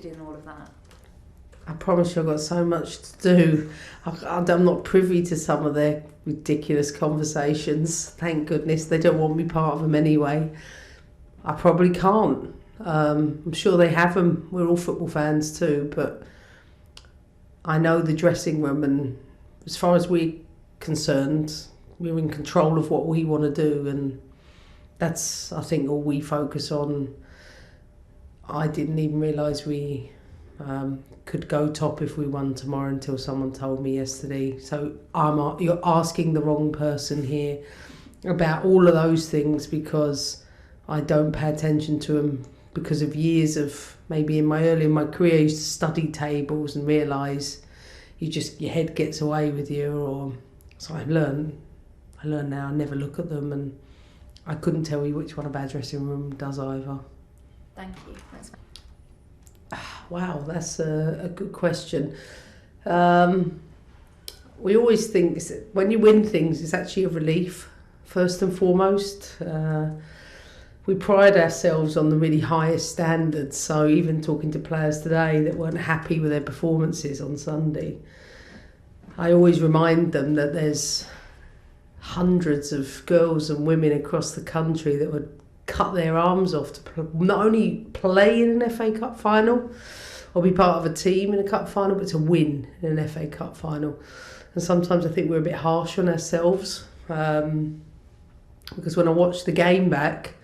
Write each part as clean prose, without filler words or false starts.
in all of that? I promise you I've got so much to do. I'm not privy to some of their ridiculous conversations. Thank goodness they don't want me part of them anyway. I probably can't. I'm sure they have them. We're all football fans too, but I know the dressing room, and as far as we're concerned, we're in control of what we want to do, and that's, I think, all we focus on. I didn't even realise we could go top if we won tomorrow until someone told me yesterday. So you're asking the wrong person here about all of those things, because I don't pay attention to them because of years of, maybe in my career, I used to study tables and realise your head gets away with you. So I learn now, I never look at them, and I couldn't tell you which one of our dressing room does either. Thank you. That's Wow, that's a good question. We always think when you win things, it's actually a relief, first and foremost. We pride ourselves on the really highest standards, so even talking to players today that weren't happy with their performances on Sunday, I always remind them that there's hundreds of girls and women across the country that would cut their arms off to not only play in an FA Cup final or be part of a team in a cup final, but to win in an FA Cup final. And sometimes I think we're a bit harsh on ourselves, because when I watched the game back,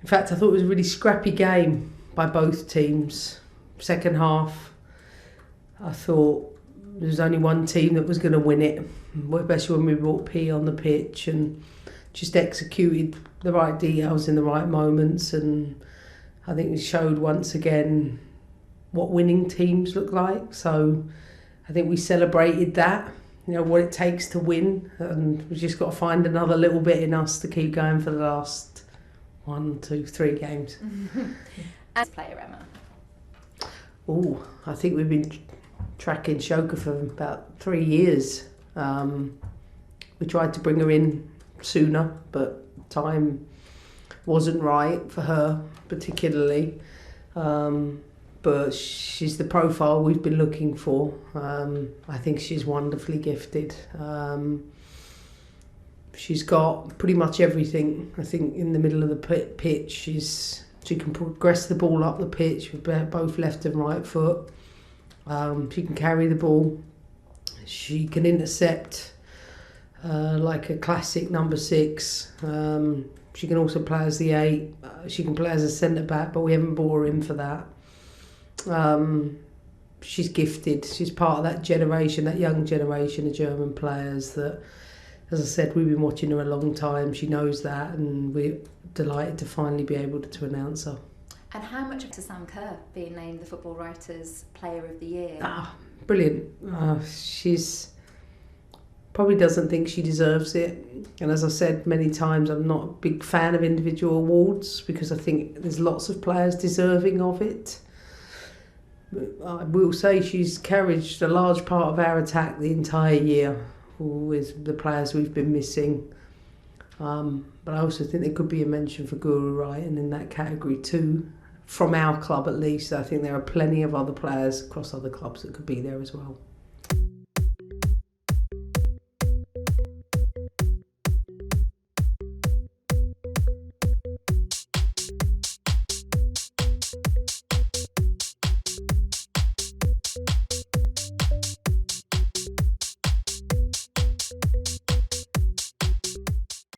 in fact, I thought it was a really scrappy game by both teams. Second half, I thought there was only one team that was going to win it, especially when we brought P on the pitch and just executed the right details in the right moments. And I think we showed once again what winning teams look like. So I think we celebrated that, what it takes to win, and we've just got to find another little bit in us to keep going for the last 1, 2, 3 games. As player, Emma? I think we've been tracking Shoka for about 3 years. We tried to bring her in sooner, but time wasn't right for her particularly. But she's the profile we've been looking for. I think she's wonderfully gifted. She's got pretty much everything. I think in the middle of the pitch, she can progress the ball up the pitch with both left and right foot. She can carry the ball. She can intercept like a classic number 6. She can also play as the 8. She can play as a centre back, but we haven't brought her in for that. She's gifted. She's part of that generation, that young generation of German players that, as I said, we've been watching her a long time. She knows that, and we're delighted to finally be able to announce her. And how much of Sam Kerr being named the Football Writers Player of the Year? Brilliant. She's probably doesn't think she deserves it. And as I said many times, I'm not a big fan of individual awards because I think there's lots of players deserving of it. I will say she's carried a large part of our attack the entire year with the players we've been missing. But I also think there could be a mention for Guru Ryan in that category too. From our club at least, I think there are plenty of other players across other clubs that could be there as well.